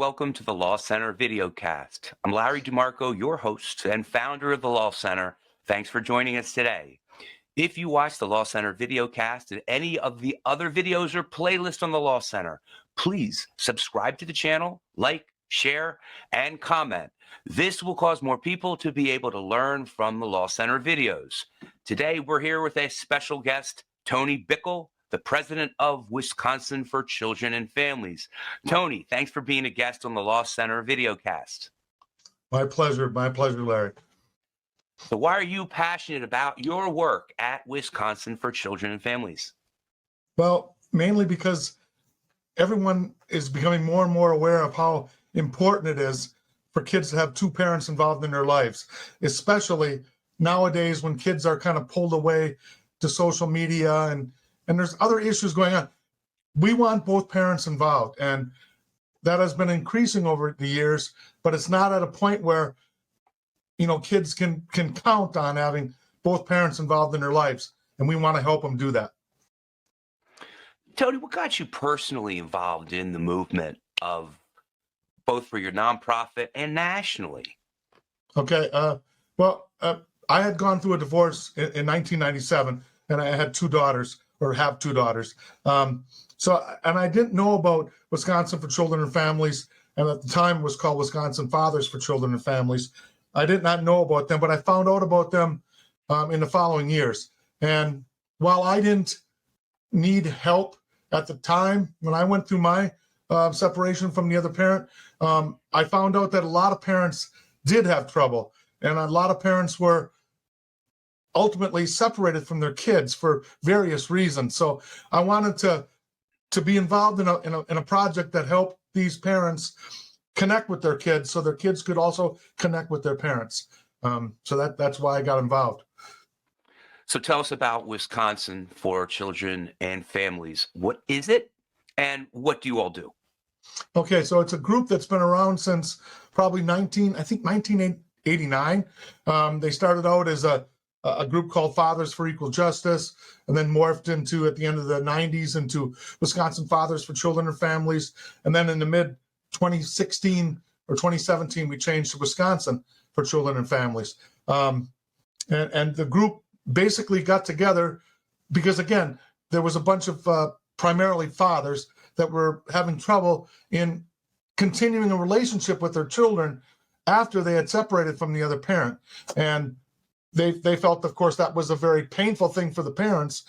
welcome to the Law Center videocast. I'm Larry DeMarco, your host and founder of the Law Center. Thanks for joining us today. If you watch the Law Center videocast and any of the other videos or playlists on the Law Center, please subscribe to the channel, like, share, and comment. This will cause more people to be able to learn from the Law Center videos. Today, we're here with a special guest, Tony Bickel, the president of Wisconsin for Children and Families. Tony, thanks for being a guest on the Law Center videocast. My pleasure, Larry. So why are you passionate about your work at Wisconsin for Children and Families? Well, mainly because everyone is becoming more and more aware of how important it is for kids to have two parents involved in their lives, especially nowadays when kids are kind of pulled away to social media and there's other issues going on. We want both parents involved, and that has been increasing over the years, but it's not at a point where, kids can count on having both parents involved in their lives, and we want to help them do that. Tony, what got you personally involved in the movement of both for your nonprofit and nationally? Okay, I had gone through a divorce in 1997, and I had two daughters. Or have two daughters. And I didn't know about Wisconsin for Children and Families, and at the time it was called Wisconsin Fathers for Children and Families. I did not know about them, but I found out about them in the following years. And while I didn't need help at the time, when I went through my separation from the other parent, I found out that a lot of parents did have trouble, and a lot of parents were ultimately separated from their kids for various reasons. So I wanted to be involved in a project that helped these parents connect with their kids, so their kids could also connect with their parents. So that's why I got involved. So tell us about Wisconsin for Children and Families. What is it, and what do you all do? Okay, so it's a group that's been around since probably 1989. They started out as a group called Fathers for Equal Justice, and then morphed into, at the end of the 90s, into Wisconsin Fathers for Children and Families. And then in the mid 2016 or 2017, we changed to Wisconsin for Children and Families. And the group basically got together because, again, there was a bunch of primarily fathers that were having trouble in continuing a relationship with their children after they had separated from the other parent. And they felt, of course, that was a very painful thing for the parents.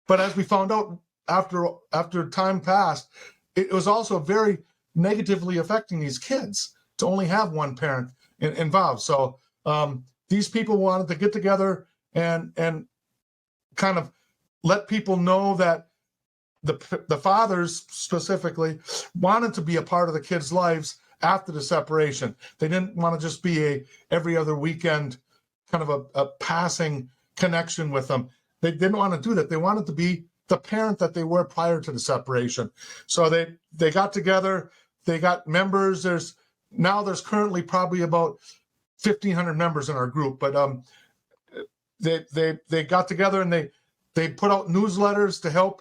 But as we found out after time passed, it was also very negatively affecting these kids to only have one parent involved. So these people wanted to get together and kind of let people know that the fathers specifically wanted to be a part of the kids' lives after the separation. They didn't want to just be a every other weekend kind of a passing connection with them. They didn't want to do that. They wanted to be the parent that they were prior to the separation. So they got together, they got members. There's currently probably about 1,500 members in our group, but they got together and they put out newsletters to help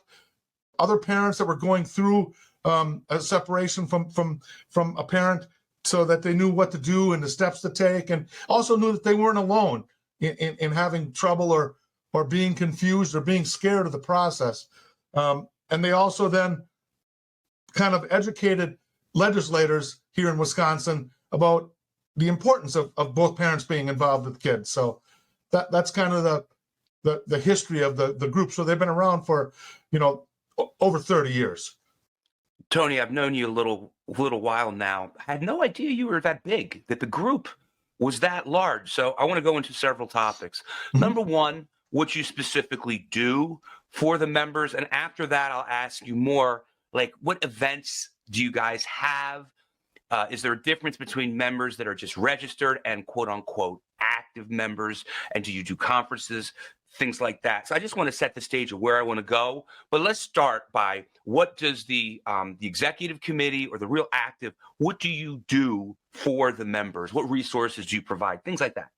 other parents that were going through a separation from a parent, so that they knew what to do and the steps to take, and also knew that they weren't alone in having trouble or being confused or being scared of the process. And they also then kind of educated legislators here in Wisconsin about the importance of both parents being involved with kids. So that's kind of the history of the group. So they've been around for, over 30 years. Tony, I've known you a little while now. I had no idea you were that big, that the group was that large. So I want to go into several topics. Mm-hmm. Number one, what you specifically do for the members. And after that, I'll ask you more, like, what events do you guys have? Is there a difference between members that are just registered and quote unquote active members? And do you do conferences? Things like that. So I just want to set the stage of where I want to go. But let's start by, what does the executive committee or the real active, what do you do for the members? What resources do you provide? Things like that.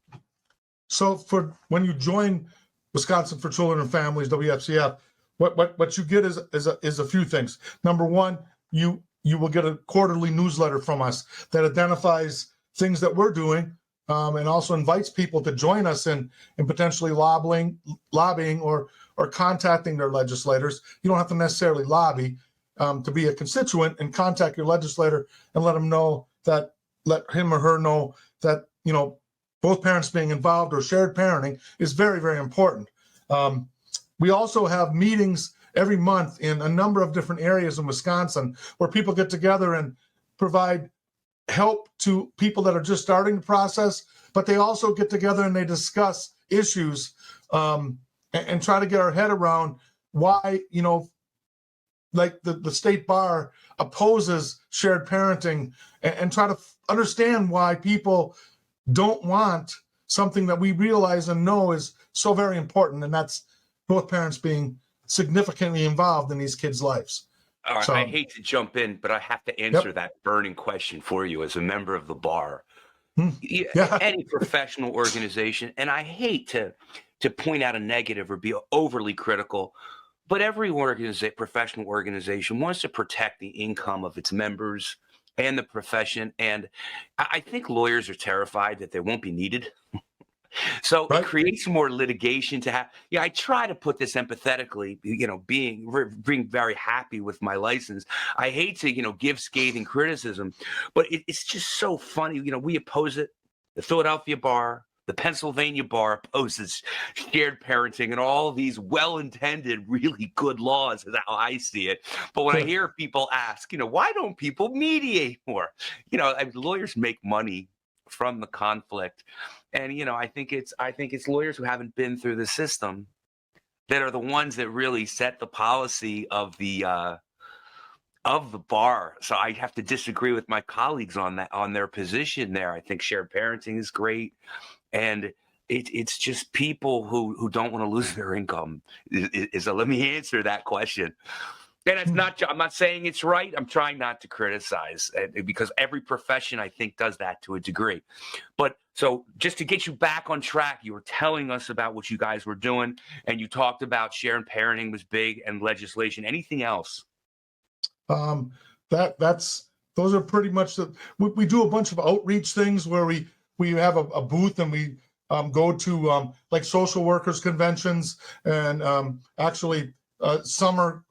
So for when you join Wisconsin for Children and Families, WFCF, what you get is a few things. Number one, you you will get a quarterly newsletter from us that identifies things that we're doing, and also invites people to join us in potentially lobbying or contacting their legislators. You don't have to necessarily lobby to be a constituent, and contact your legislator and let him or her know that, both parents being involved or shared parenting is very, very important. We also have meetings every month in a number of different areas in Wisconsin where people get together and provide help to people that are just starting the process, but they also get together and they discuss issues, and try to get our head around why, like the state bar opposes shared parenting, and try to understand why people don't want something that we realize and know is so very important, and that's both parents being significantly involved in these kids' lives. All right, So, I hate to jump in, but I have to answer that burning question for you as a member of the bar. yeah. Any professional organization, and I hate to point out a negative or be overly critical, but every professional organization wants to protect the income of its members and the profession. And I think lawyers are terrified that they won't be needed. So Right. it creates more litigation to have. I try to put this empathetically, being very happy with my license. I hate to, give scathing criticism, but it's just so funny. We oppose it. The Philadelphia bar, the Pennsylvania bar opposes shared parenting and all of these well-intended, really good laws is how I see it. But when I hear people ask, why don't people mediate more? Lawyers make money from the conflict. And, I think it's lawyers who haven't been through the system that are the ones that really set the policy of the bar. So I have to disagree with my colleagues on that, on their position there. I think shared parenting is great. And it's just people who don't want to lose their income. Let me answer that question. And I'm not saying it's right. I'm trying not to criticize, because every profession, I think, does that to a degree. But so just to get you back on track, you were telling us about what you guys were doing, and you talked about shared parenting was big and legislation. Anything else? Those are pretty much we do a bunch of outreach things where we have a booth, and we go to like social workers conventions, and actually summer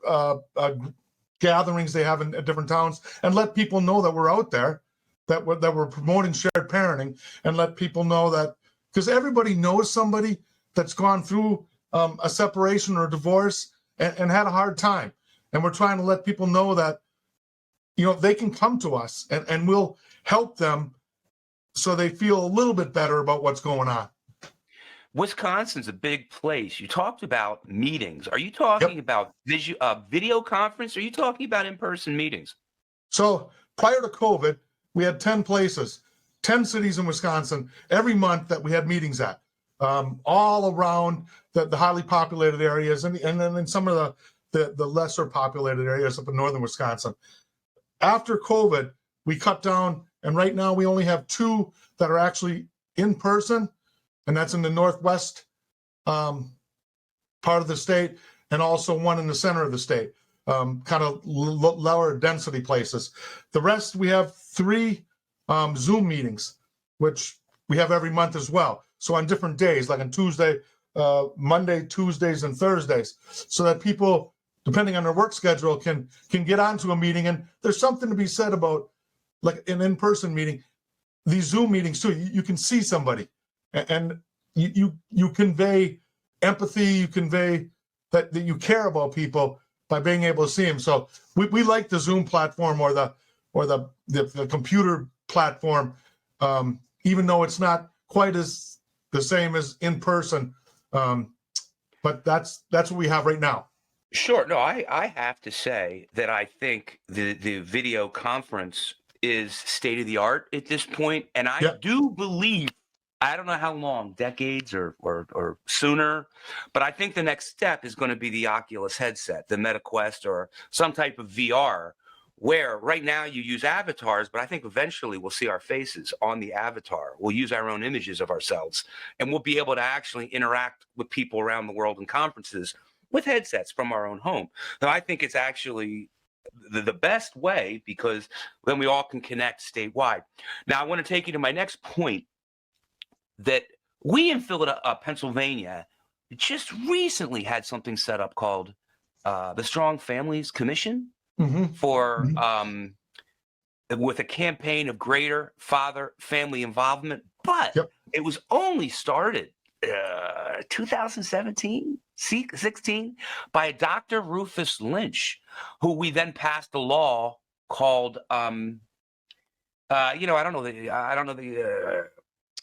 gatherings they have in different towns, and let people know that we're out there, that we're promoting shared parenting, and let people know that, because everybody knows somebody that's gone through a separation or a divorce and had a hard time. And we're trying to let people know that, they can come to us and we'll help them so they feel a little bit better about what's going on. Wisconsin's a big place. You talked about meetings. Are you talking about video conference? Or are you talking about in-person meetings? So prior to COVID, we had 10 places, 10 cities in Wisconsin every month that we had meetings at, all around the highly populated areas, and then in some of the lesser populated areas up in northern Wisconsin. After COVID, we cut down, and right now we only have 2 that are actually in person, and that's in the northwest part of the state, and also one in the center of the state, kind of lower density places. The rest, we have 3 Zoom meetings, which we have every month as well. So on different days, like on Tuesday, Monday, Tuesdays, and Thursdays, so that people, depending on their work schedule, can get onto a meeting. And there's something to be said about, like, an in-person meeting. These Zoom meetings too, you can see somebody, and you convey empathy, you convey that you care about people by being able to see them. So we like the Zoom platform or the computer platform, even though it's not quite as the same as in person. But that's what we have right now. Sure. No, I have to say that I think the video conference is state of the art at this point. And I do believe, I don't know how long, decades or sooner, but I think the next step is going to be the Oculus headset, the Meta Quest, or some type of VR, where right now you use avatars, but I think eventually we'll see our faces on the avatar. We'll use our own images of ourselves, and we'll be able to actually interact with people around the world in conferences with headsets from our own home. Now, I think it's actually the best way, because then we all can connect statewide. Now, I want to take you to my next point, that we in Philadelphia, Pennsylvania, just recently had something set up called the Strong Families Commission for with a campaign of greater father-family involvement, but it was only started 2017, 16 by a Dr. Rufus Lynch, who we then passed a law called, I don't know the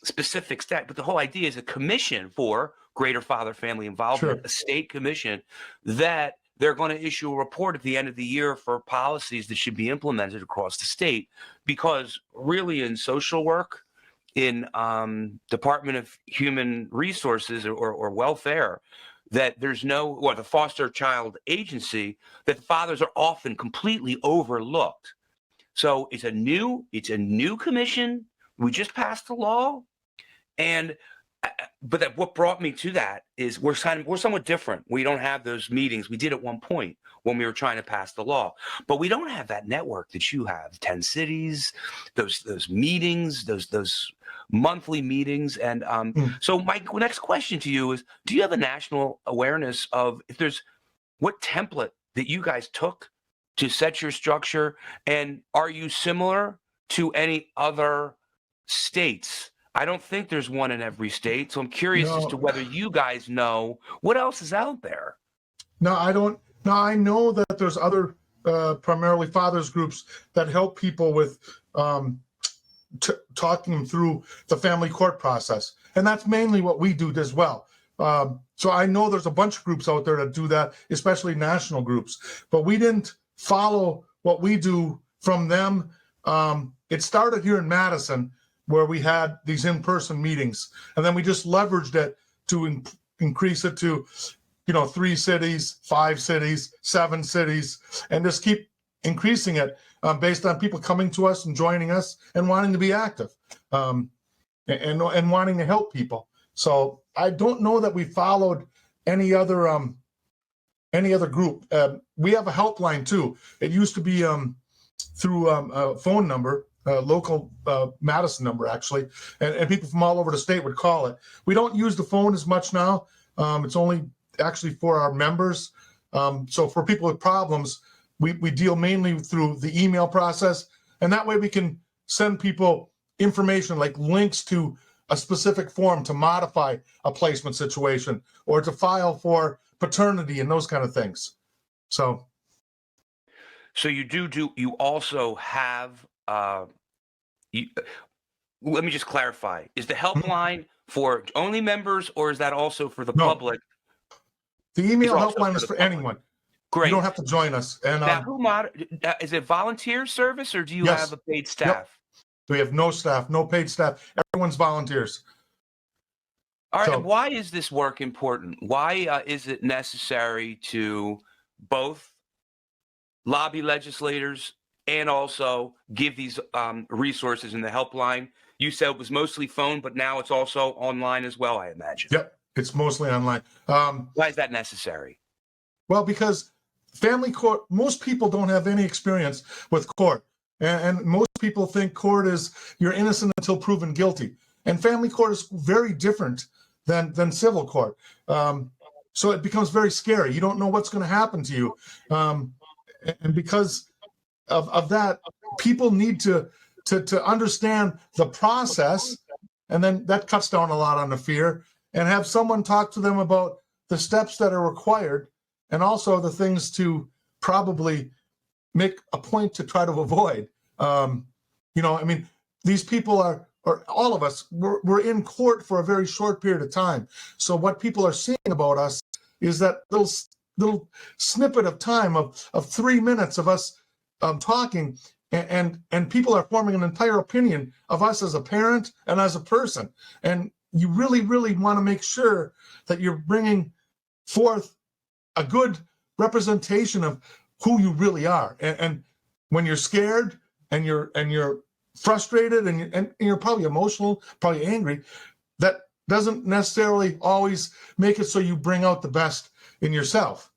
specific stat, but the whole idea is a commission for greater father-family involvement, a state commission that they're going to issue a report at the end of the year for policies that should be implemented across the state. Because really in social work, in Department of Human Resources or Welfare, that there's the foster child agency, that the fathers are often completely overlooked. So it's a new commission. We just passed the law. But what brought me to that is we're somewhat different. We don't have those meetings. We did at one point when we were trying to pass the law, but we don't have that network that you have. 10 cities, those meetings, those monthly meetings. And so my next question to you is: do you have a national awareness of what template that you guys took to set your structure, and are you similar to any other states? I don't think there's one in every state, so I'm curious as to whether you guys know what else is out there. No, I don't. No, I know that there's other primarily fathers groups that help people with talking them through the family court process, and that's mainly what we do as well. So I know there's a bunch of groups out there that do that, especially national groups, but we didn't follow what we do from them. It started here in Madison, where we had these in-person meetings, and then we just leveraged it to increase it to, 3 cities, 5 cities, 7 cities, and just keep increasing it based on people coming to us and joining us and wanting to be active and wanting to help people. So I don't know that we followed any other group. We have a helpline too. It used to be through a phone number, local Madison number actually, and people from all over the state would call it. We don't use the phone as much now. It's only actually for our members. So for people with problems, we deal mainly through the email process, and that way we can send people information like links to a specific form to modify a placement situation or to file for paternity and those kind of things. So you also have let me just clarify. Is the helpline for only members, or is that also for the public? The email helpline is for anyone. Great. You don't have to join us. And now, is it volunteer service, or do you have a paid staff? Yep. We have no staff, no paid staff. Everyone's volunteers. All right. So, why is this work important? Why is it necessary to both lobby legislators and also give these resources in the helpline? You said it was mostly phone, but now it's also online as well, I imagine. Yep, it's mostly online. Why is that necessary? Well, because family court, most people don't have any experience with court. And most people think court is you're innocent until proven guilty. And family court is very different than civil court. So it becomes very scary. You don't know what's going to happen to you. And because of that, people need to understand the process, and then that cuts down a lot on the fear, and have someone talk to them about the steps that are required and also the things to probably make a point to try to avoid. These people are, or all of us, we're in court for a very short period of time. So what people are seeing about us is that little snippet of time of 3 minutes of us talking, and people are forming an entire opinion of us as a parent and as a person. And you really, really want to make sure that you're bringing forth a good representation of who you really are. And when you're scared and you're frustrated and you're probably emotional, probably angry, that doesn't necessarily always make it so you bring out the best in yourself.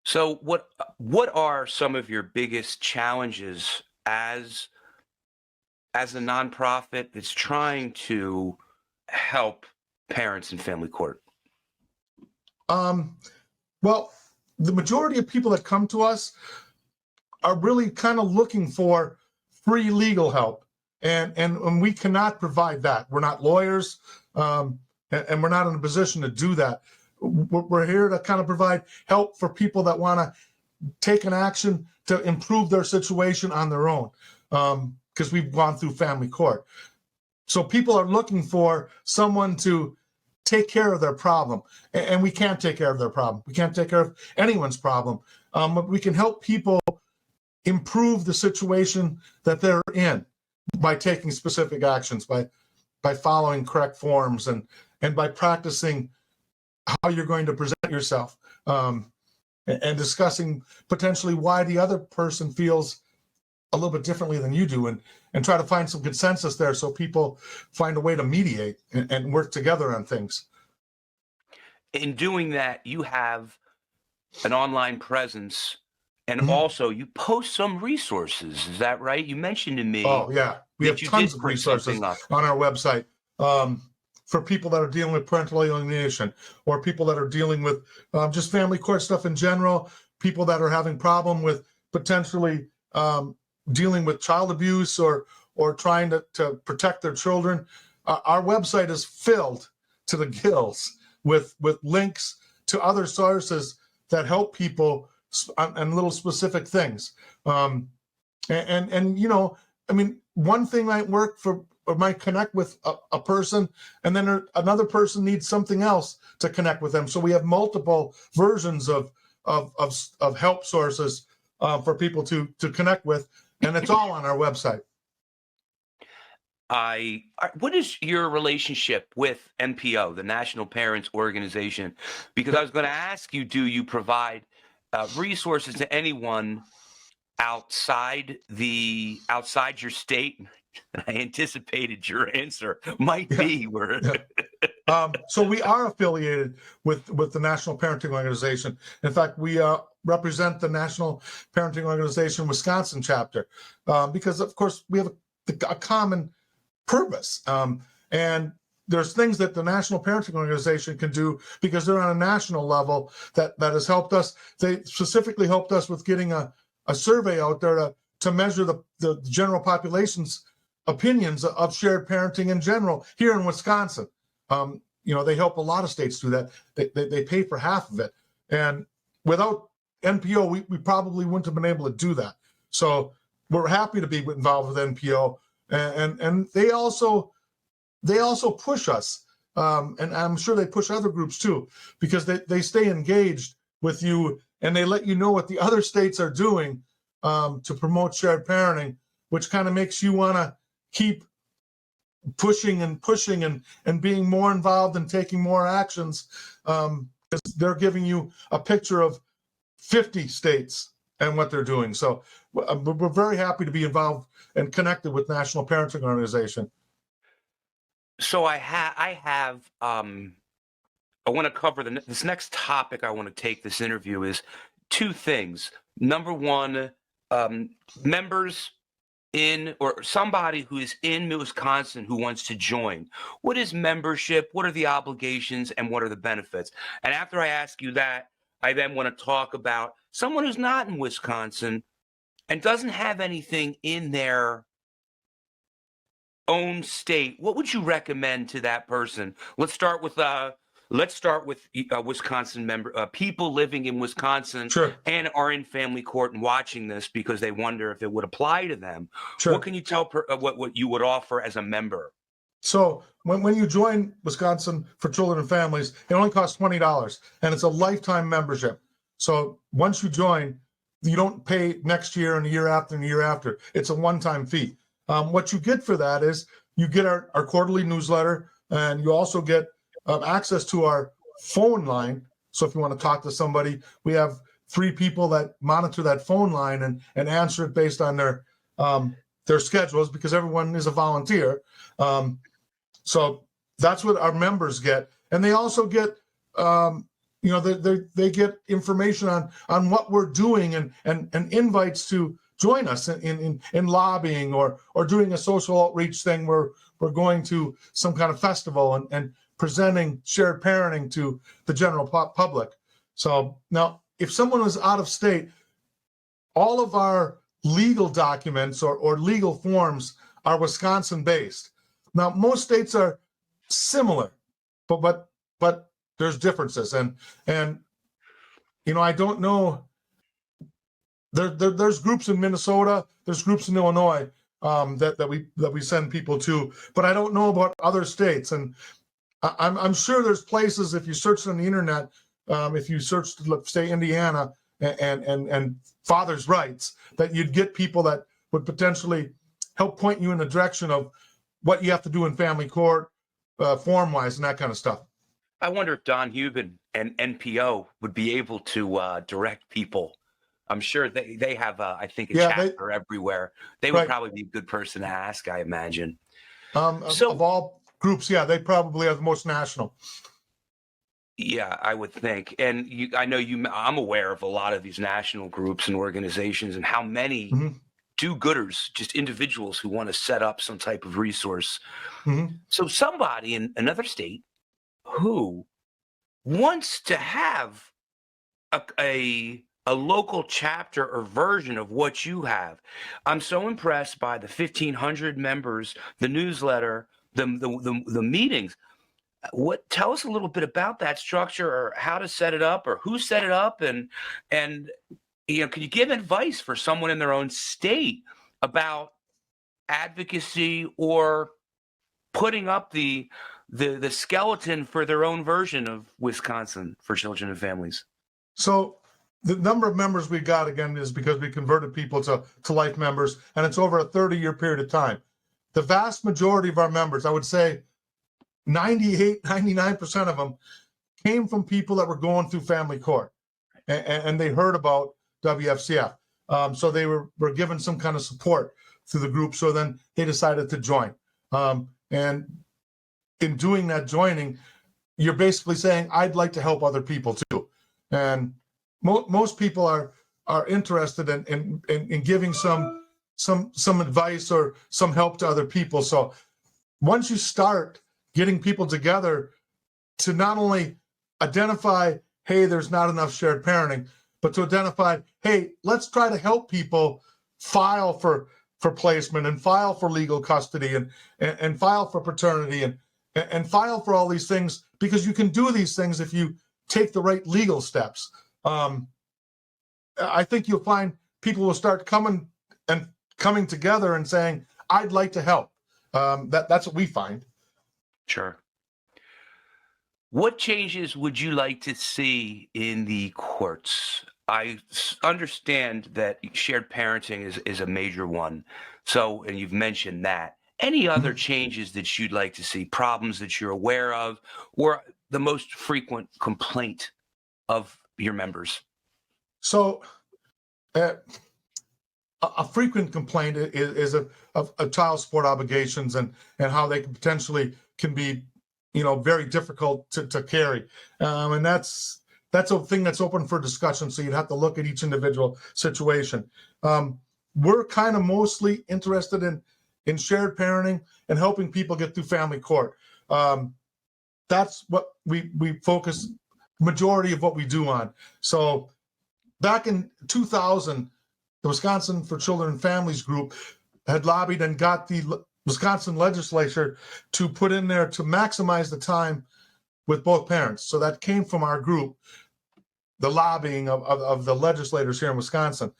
So what are some of your biggest challenges as a nonprofit that's trying to help parents in family court? Well, the majority of people that come to us are really kind of looking for free legal help, and we cannot provide that. We're not lawyers, and we're not in a position to do that. We're here to kind of provide help for people that want to take an action to improve their situation on their own, because we've gone through family court. So people are looking for someone to take care of their problem, and we can't take care of their problem. We can't take care of anyone's problem, but we can help people improve the situation that they're in by taking specific actions, by following correct forms, and by practicing how you're going to present yourself, and discussing potentially why the other person feels a little bit differently than you do, and try to find some consensus there so people find a way to mediate and work together on things. In doing that, you have an online presence, and Mhm. also you post some resources. Is that right? You mentioned to me Oh, yeah. We have that you tons did of put resources something up. on our website, for people that are dealing with parental alienation, or people that are dealing with just family court stuff in general, people that are having problem with potentially dealing with child abuse, or trying to protect their children. Our website is filled to the gills with links to other sources that help people on little specific things. And I mean, one thing might work for, or might connect with a person, and then another person needs something else to connect with them. So we have multiple versions of help sources for people to connect with, and it's all on our website. What is your relationship with NPO, the National Parents Organization? Because I was going to ask you, do you provide resources to anyone outside your state? I anticipated your answer might Yeah. be where. Yeah. So we are affiliated with the National Parenting Organization. In fact, we represent the National Parenting Organization Wisconsin chapter, because, of course, we have a common purpose. And there's things that the National Parenting Organization can do because they're on a national level that has helped us. They specifically helped us with getting a survey out there to measure the general population's opinions of shared parenting in general here in Wisconsin. They help a lot of states do that. They pay for half of it. And without NPO, we probably wouldn't have been able to do that. So we're happy to be involved with NPO. And they also push us, and I'm sure they push other groups too, because they stay engaged with you, and they let you know what the other states are doing to promote shared parenting, which kind of makes you want to keep pushing and being more involved and taking more actions, because they're giving you a picture of 50 states and what they're doing. So we're very happy to be involved and connected with National Parenting Organization. So I want to cover this next topic. I want to take this interview is two things. Number one, members in, or somebody who is in Wisconsin who wants to join. What is membership? What are the obligations, and what are the benefits? And after I ask you that, I then want to talk about someone who's not in Wisconsin and doesn't have anything in their own state. What would you recommend to that person? Let's start with Wisconsin people living in Wisconsin. Sure. And are in family court and watching this because they wonder if it would apply to them. Sure. What can you tell what you would offer as a member? So when you join Wisconsin for Children and Families, it only costs $20, and it's a lifetime membership. So once you join, you don't pay next year and the year after and the year after. It's a one-time fee. What you get for that is you get our quarterly newsletter, and you also get access to our phone line. So if you want to talk to somebody, we have 3 people that monitor that phone line and answer it based on their schedules, because everyone is a volunteer. So that's what our members get. And they also get, they get information on what we're doing and invites to join us in lobbying or doing a social outreach thing where we're going to some kind of festival and presenting shared parenting to the general public. So now, if someone is out of state, all of our legal documents or legal forms are Wisconsin based. Now, most states are similar, but there's differences, and I don't know. There's groups in Minnesota, there's groups in Illinois that we send people to, but I don't know about other states. And I'm sure there's places, if you search on the internet, if you search, say, Indiana and father's rights, that you'd get people that would potentially help point you in the direction of what you have to do in family court, form-wise, and that kind of stuff. I wonder if Don Hubin and NPO would be able to direct people. I'm sure they have, I think, a chapter everywhere. They would probably be a good person to ask, I imagine. So, of all groups, they probably are the most national. Yeah, I would think. And I'm aware of a lot of these national groups and organizations and how many do-gooders, just individuals who want to set up some type of resource. So somebody in another state who wants to have a local chapter or version of what you have. I'm so impressed by the 1,500 members, the newsletter, the meetings. Tell us a little bit about that structure, or how to set it up, or who set it up, and can you give advice for someone in their own state about advocacy or putting up the skeleton for their own version of Wisconsin for children and families? So the number of members we got, again, is because we converted people to life members, and it's over a 30-year period of time. The vast majority of our members, I would say 98, 99% of them, came from people that were going through family court, and they heard about WFCF. So they were given some kind of support through the group, so then they decided to join. And in doing that joining, you're basically saying, I'd like to help other people too. And most people are interested in giving some advice or some help to other people. So once you start getting people together to not only identify, hey, there's not enough shared parenting, but to identify, hey, let's try to help people file for placement and file for legal custody and file for paternity and file for all these things, because you can do these things if you take the right legal steps. I think you'll find people will start coming together and saying, I'd like to help. That's what we find. Sure. What changes would you like to see in the courts? I understand that shared parenting is a major one. So, and you've mentioned that. Any other changes that you'd like to see, problems that you're aware of, or the most frequent complaint of your members? So, a frequent complaint is of child support obligations and how they can be, very difficult to carry. And that's a thing that's open for discussion. So you'd have to look at each individual situation. We're kind of mostly interested in shared parenting and helping people get through family court. That's what we focus majority of what we do on. So back in 2000, the Wisconsin for Children and Families group had lobbied and got the Wisconsin legislature to put in there to maximize the time with both parents. So that came from our group, the lobbying of the legislators here in Wisconsin,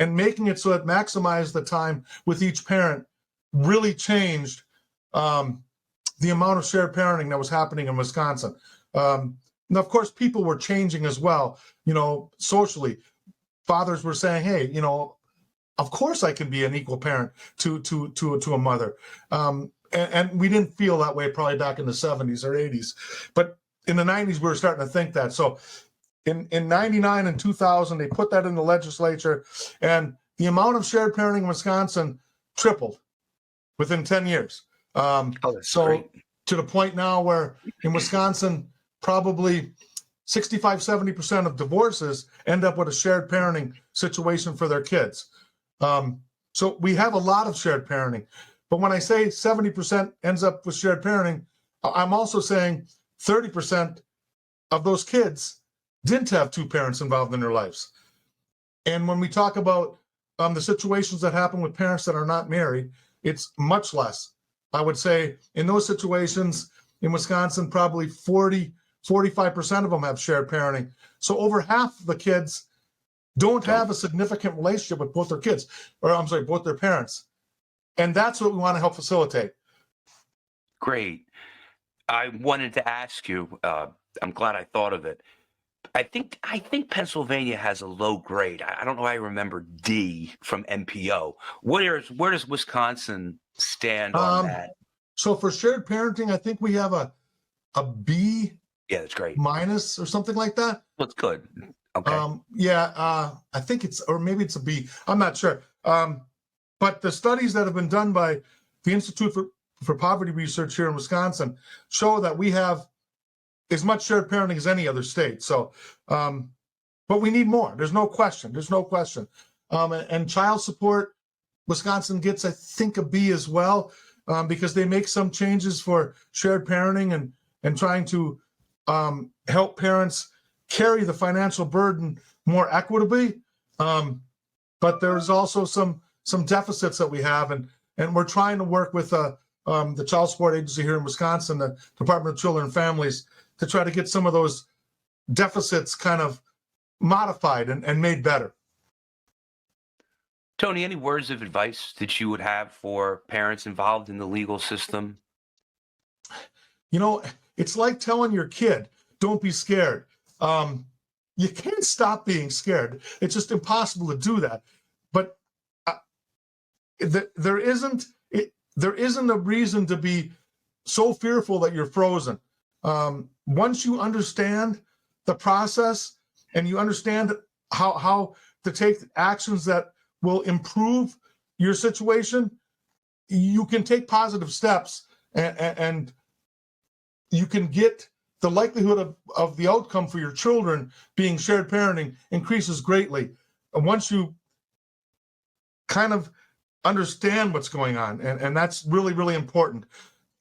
and making it so it maximized the time with each parent really changed the amount of shared parenting that was happening in Wisconsin. And of course, people were changing as well, socially. Fathers were saying, hey, of course I can be an equal parent to a mother. And we didn't feel that way probably back in the 70s or 80s. But in the 90s, we were starting to think that. So in 99 and 2000, they put that in the legislature, and the amount of shared parenting in Wisconsin tripled within 10 years. So great. To the point now where in Wisconsin, probably 65-70% of divorces end up with a shared parenting situation for their kids. So we have a lot of shared parenting. But when I say 70% ends up with shared parenting, I'm also saying 30% of those kids didn't have two parents involved in their lives. And when we talk about the situations that happen with parents that are not married, it's much less. I would say in those situations in Wisconsin, probably 45% of them have shared parenting. So over half of the kids don't have a significant relationship with both their kids, or I'm sorry, both their parents. And that's what we want to help facilitate. Great. I wanted to ask you, I'm glad I thought of it. I think Pennsylvania has a low grade. I don't know. I remember D from MPO. Where does Wisconsin stand on that? So for shared parenting, I think we have a B. Yeah, that's great. Minus or something like that. That's good. Okay. I think it's, or maybe it's a B. I'm not sure. But the studies that have been done by the Institute for Poverty Research here in Wisconsin show that we have as much shared parenting as any other state. So, but we need more. There's no question. And child support, Wisconsin gets, I think, a B as well, because they make some changes for shared parenting and trying to help parents carry the financial burden more equitably. But there's also some deficits that we have, and we're trying to work with the child support agency here in Wisconsin, the Department of Children and Families, to try to get some of those deficits kind of modified and made better. Tony, any words of advice that you would have for parents involved in the legal system? You know, it's like telling your kid, don't be scared. You can't stop being scared. It's just impossible to do that. But there isn't a reason to be so fearful that you're frozen. Once you understand the process and you understand how to take actions that will improve your situation, you can take positive steps and you can get the likelihood of the outcome for your children being shared parenting increases greatly. And once you kind of understand what's going on, and that's really, really important.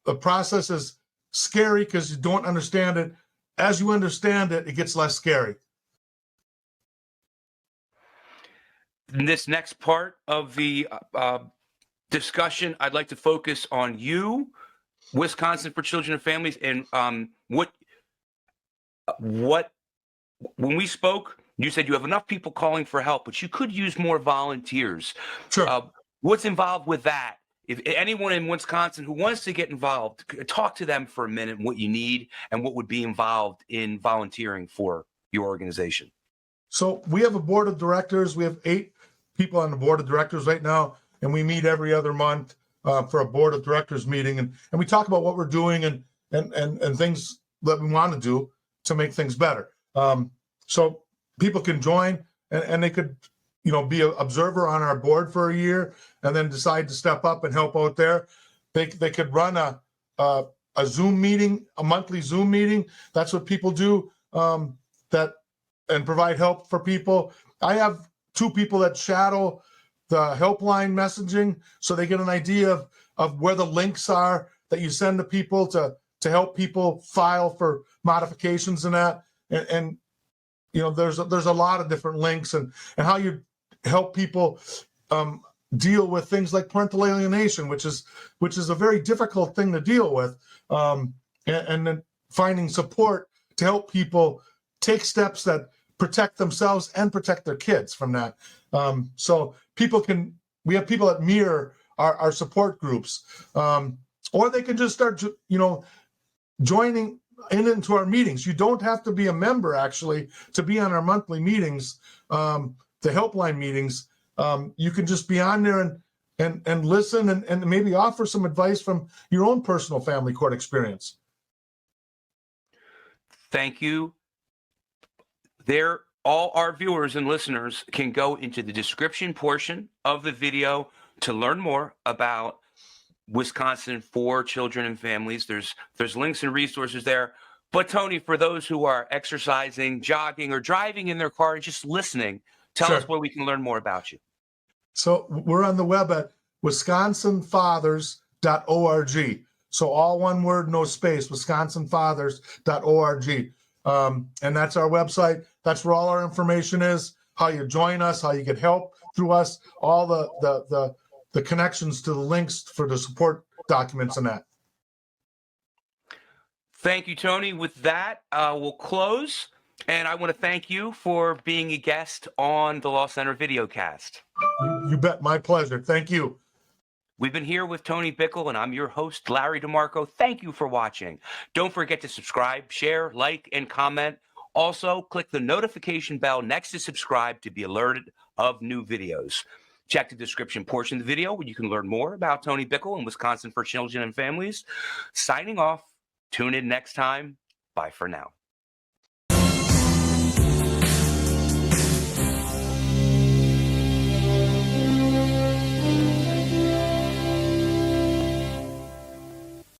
The process is scary because you don't understand it. As you understand it, it gets less scary. In this next part of the discussion, I'd like to focus on you, Wisconsin for Children and Families, and what when we spoke, you said you have enough people calling for help, but you could use more volunteers. Sure. What's involved with that? If anyone in Wisconsin who wants to get involved, talk to them for a minute, what you need and what would be involved in volunteering for your organization. So we have a board of directors. We have 8 people on the board of directors right now, and we meet every other month for a board of directors meeting, and we talk about what we're doing and things that we want to do to make things better. So people can join and they could, be an observer on our board for a year and then decide to step up and help out there. They could run a Zoom meeting, a monthly Zoom meeting. That's what people do, and provide help for people. I have 2 people that shadow the helpline messaging, so they get an idea of where the links are that you send to people to help people file for modifications and that. And there's a lot of different links and how you help people deal with things like parental alienation, which is a very difficult thing to deal with, and then finding support to help people take steps that protect themselves and protect their kids from that. So we have people that mirror our support groups, or they can just start, joining into our meetings. You don't have to be a member actually to be on our monthly meetings, the helpline meetings. You can just be on there and listen and maybe offer some advice from your own personal family court experience. Thank you. All our viewers and listeners can go into the description portion of the video to learn more about Wisconsin for Children and Families. There's links and resources there. But Tony, for those who are exercising, jogging, or driving in their car and just listening, tell us where we can learn more about you. So we're on the web at wisconsinfathers.org. So all one word, no space, wisconsinfathers.org. And that's our website. That's where all our information is, how you join us, how you get help through us, all the connections to the links for the support documents and that. Thank you, Tony. With that, we'll close. And I want to thank you for being a guest on the Law Center Videocast. You bet. My pleasure. Thank you. We've been here with Tony Bickel, and I'm your host, Larry DeMarco. Thank you for watching. Don't forget to subscribe, share, like, and comment. Also, click the notification bell next to subscribe to be alerted of new videos. Check the description portion of the video where you can learn more about Tony Bickel and Wisconsin for Children and Families. Signing off. Tune in next time. Bye for now.